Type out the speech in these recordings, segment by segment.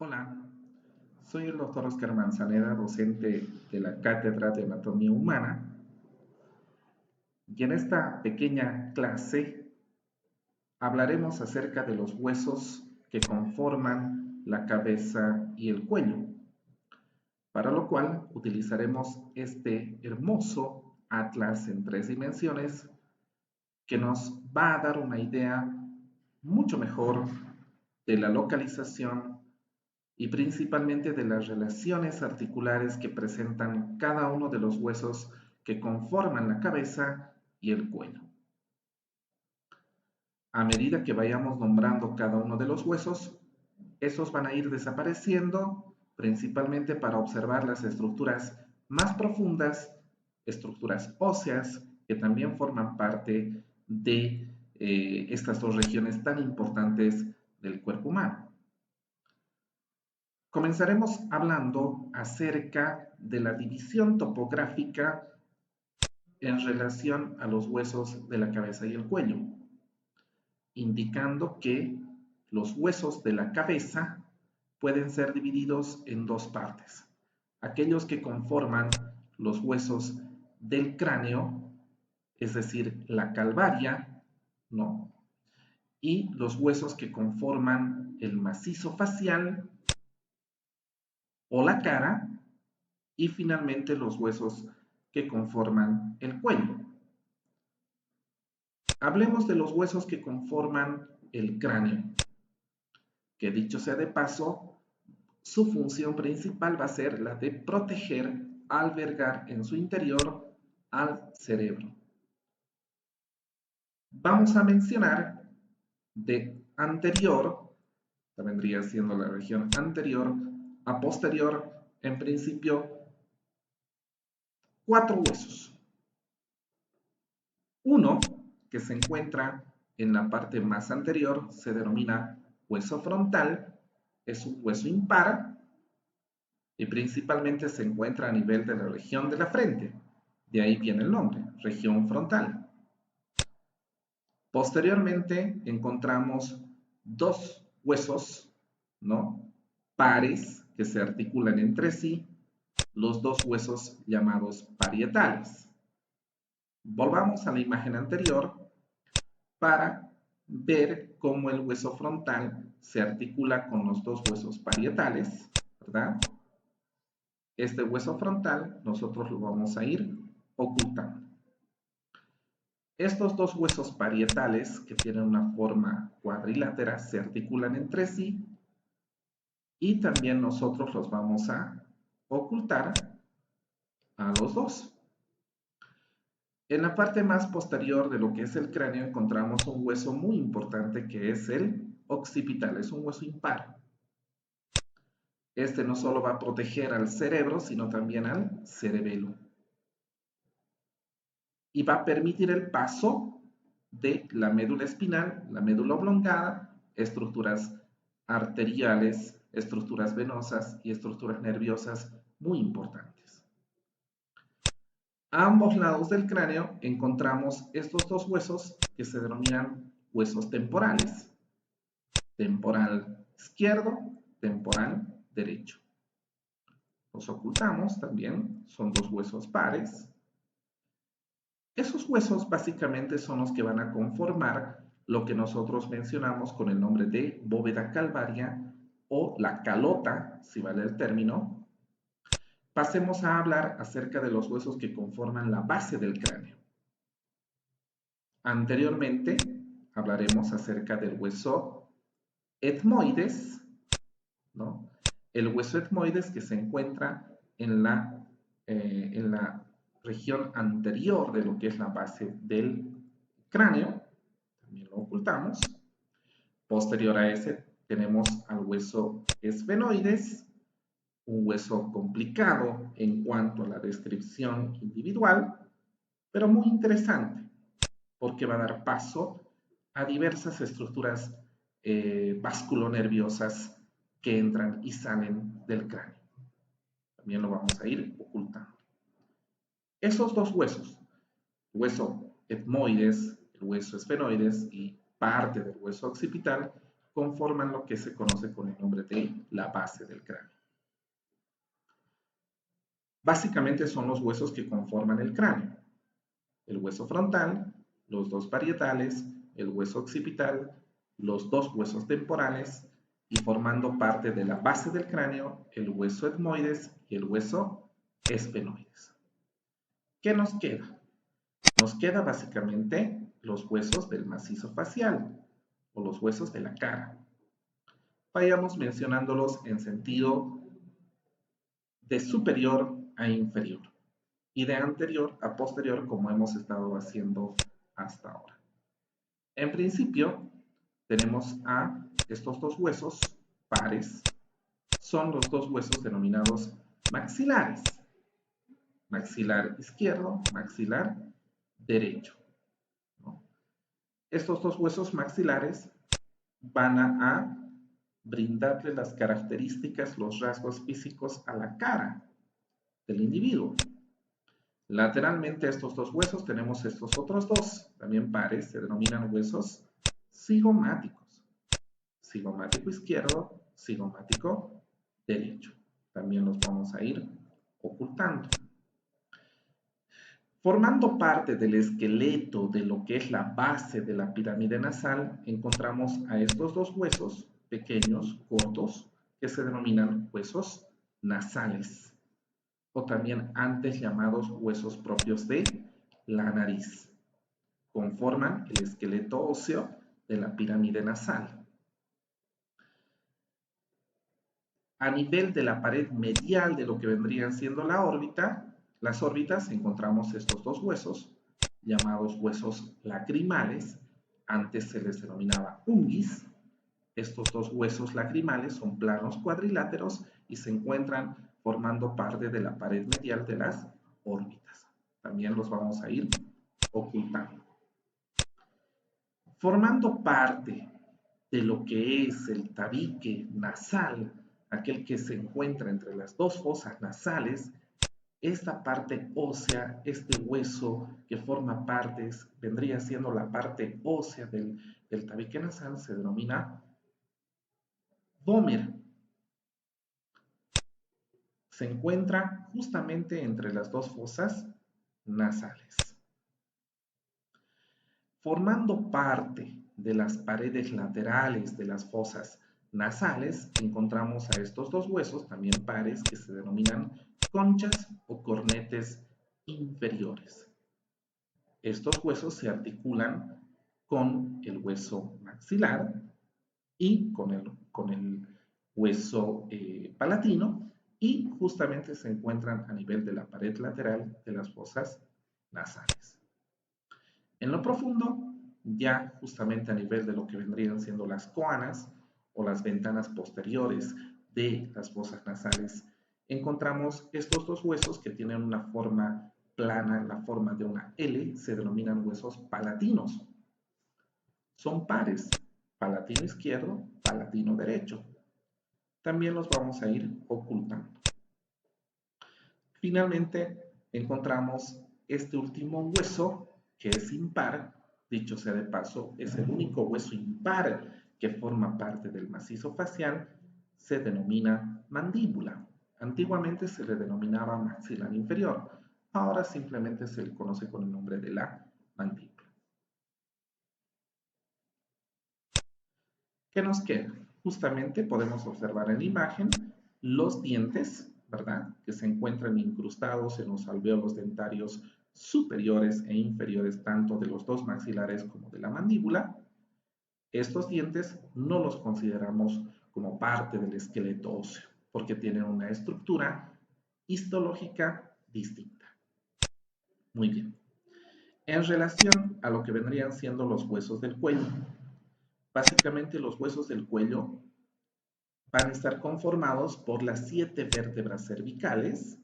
Hola, soy el doctor Oscar Manzanera, docente de la Cátedra de Anatomía Humana, y en esta pequeña clase hablaremos acerca de los huesos que conforman la cabeza y el cuello, para lo cual utilizaremos este hermoso atlas en 3 dimensiones que nos va a dar una idea mucho mejor de la localización y principalmente de las relaciones articulares que presentan cada uno de los huesos que conforman la cabeza y el cuello. A medida que vayamos nombrando cada uno de los huesos, esos van a ir desapareciendo principalmente para observar las estructuras más profundas, estructuras óseas, que también forman parte de estas dos regiones tan importantes del cuerpo humano. Comenzaremos hablando acerca de la división topográfica en relación a los huesos de la cabeza y el cuello, indicando que los huesos de la cabeza pueden ser divididos en dos partes. Aquellos que conforman los huesos del cráneo, es decir, la calvaria, ¿no? Y los huesos que conforman el macizo facial o la cara, y finalmente los huesos que conforman el cuello. Hablemos de los huesos que conforman el cráneo, que dicho sea de paso, su función principal va a ser la de proteger, albergar en su interior al cerebro. Vamos a mencionar de anterior, que vendría siendo la región anterior, a posterior, en principio, 4 huesos. Uno, que se encuentra en la parte más anterior, se denomina hueso frontal, es un hueso impar y principalmente se encuentra a nivel de la región de la frente. De ahí viene el nombre, región frontal. Posteriormente encontramos dos huesos, ¿no? Pares que se articulan entre sí, los dos huesos llamados parietales. Volvamos a la imagen anterior para ver cómo el hueso frontal se articula con los dos huesos parietales, ¿verdad? Este hueso frontal nosotros lo vamos a ir ocultando. Estos dos huesos parietales, que tienen una forma cuadrilátera, se articulan entre sí y también nosotros los vamos a ocultar a los dos. En la parte más posterior de lo que es el cráneo encontramos un hueso muy importante que es el occipital, es un hueso impar. Este no solo va a proteger al cerebro, sino también al cerebelo. Y va a permitir el paso de la médula espinal, la médula oblongada, estructuras arteriales, estructuras venosas y estructuras nerviosas muy importantes. A ambos lados del cráneo encontramos estos dos huesos que se denominan huesos temporales. Temporal izquierdo, temporal derecho. Los ocultamos también, son dos huesos pares. Esos huesos básicamente son los que van a conformar lo que nosotros mencionamos con el nombre de bóveda calvaria o la calota, si vale el término. Pasemos a hablar acerca de los huesos que conforman la base del cráneo. Anteriormente hablaremos acerca del hueso etmoides, ¿no? El hueso etmoides que se encuentra en la región anterior de lo que es la base del cráneo, también lo ocultamos. Posterior a ese tenemos al hueso esfenoides, un hueso complicado en cuanto a la descripción individual, pero muy interesante, porque va a dar paso a diversas estructuras vasculonerviosas que entran y salen del cráneo. También lo vamos a ir ocultando. Esos dos huesos, el hueso etmoides, el hueso esfenoides y parte del hueso occipital, conforman lo que se conoce con el nombre de la base del cráneo. Básicamente son los huesos que conforman el cráneo. El hueso frontal, los dos parietales, el hueso occipital, los dos huesos temporales y formando parte de la base del cráneo, el hueso etmoides y el hueso esfenoides. ¿Qué nos queda? Nos queda básicamente los huesos del macizo facial o los huesos de la cara. Vayamos mencionándolos en sentido de superior a inferior y de anterior a posterior como hemos estado haciendo hasta ahora. En principio, tenemos a estos dos huesos pares, son los dos huesos denominados maxilares. Maxilar izquierdo, maxilar derecho, ¿no? Estos dos huesos maxilares van a brindarle las características, los rasgos físicos a la cara del individuo. Lateralmente a estos dos huesos tenemos estos otros dos, también pares, se denominan huesos cigomáticos. Cigomático izquierdo, cigomático derecho. También los vamos a ir ocultando. Formando parte del esqueleto de lo que es la base de la pirámide nasal, encontramos a estos dos huesos pequeños, cortos, que se denominan huesos nasales, o también antes llamados huesos propios de la nariz. Conforman el esqueleto óseo de la pirámide nasal. A nivel de la pared medial de lo que vendría siendo la órbita, las órbitas, encontramos estos dos huesos, llamados huesos lacrimales, antes se les denominaba unguis. Estos dos huesos lacrimales son planos cuadriláteros y se encuentran formando parte de la pared medial de las órbitas. También los vamos a ir ocultando. Formando parte de lo que es el tabique nasal, aquel que se encuentra entre las dos fosas nasales, esta parte ósea, este hueso que forma partes, vendría siendo la parte ósea del tabique nasal, se denomina vómero. Se encuentra justamente entre las dos fosas nasales. Formando parte de las paredes laterales de las fosas nasales, encontramos a estos dos huesos, también pares, que se denominan conchas o cornetes inferiores. Estos huesos se articulan con el hueso maxilar y con el hueso palatino y justamente se encuentran a nivel de la pared lateral de las fosas nasales. En lo profundo, ya justamente a nivel de lo que vendrían siendo las coanas o las ventanas posteriores de las fosas nasales, encontramos estos dos huesos que tienen una forma plana, en la forma de una L, se denominan huesos palatinos. Son pares, palatino izquierdo, palatino derecho. También los vamos a ir ocultando. Finalmente, encontramos este último hueso que es impar, dicho sea de paso, es el único hueso impar que forma parte del macizo facial, se denomina mandíbula. Antiguamente se le denominaba maxilar inferior, ahora simplemente se le conoce con el nombre de la mandíbula. ¿Qué nos queda? Justamente podemos observar en la imagen los dientes, ¿verdad?, que se encuentran incrustados en los alvéolos dentarios superiores e inferiores tanto de los dos maxilares como de la mandíbula. Estos dientes no los consideramos como parte del esqueleto óseo porque tienen una estructura histológica distinta. Muy bien. En relación a lo que vendrían siendo los huesos del cuello, básicamente los huesos del cuello van a estar conformados por las 7 vértebras cervicales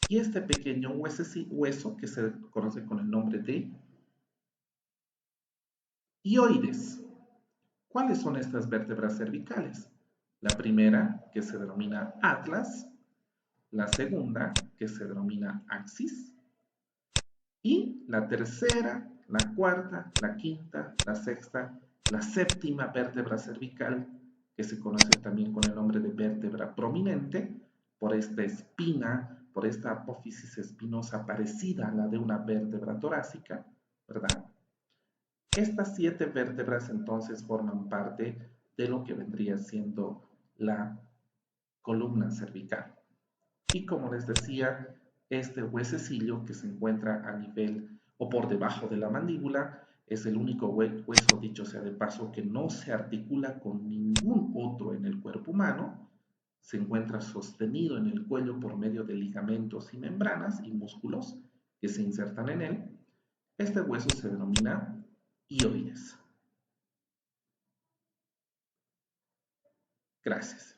y este pequeño hueso que se conoce con el nombre de hioides. ¿Cuáles son estas vértebras cervicales? La primera, que se denomina atlas, la segunda, que se denomina axis, y la tercera, la cuarta, la quinta, la sexta La séptima vértebra cervical, que se conoce también con el nombre de vértebra prominente, por esta espina, por esta apófisis espinosa parecida a la de una vértebra torácica, ¿verdad? Estas 7 vértebras entonces forman parte de lo que vendría siendo la columna cervical. Y como les decía, este huesecillo que se encuentra a nivel o por debajo de la mandíbula es el único hueso, dicho sea de paso, que no se articula con ningún otro en el cuerpo humano. Se encuentra sostenido en el cuello por medio de ligamentos y membranas y músculos que se insertan en él. Este hueso se denomina hioides. Gracias.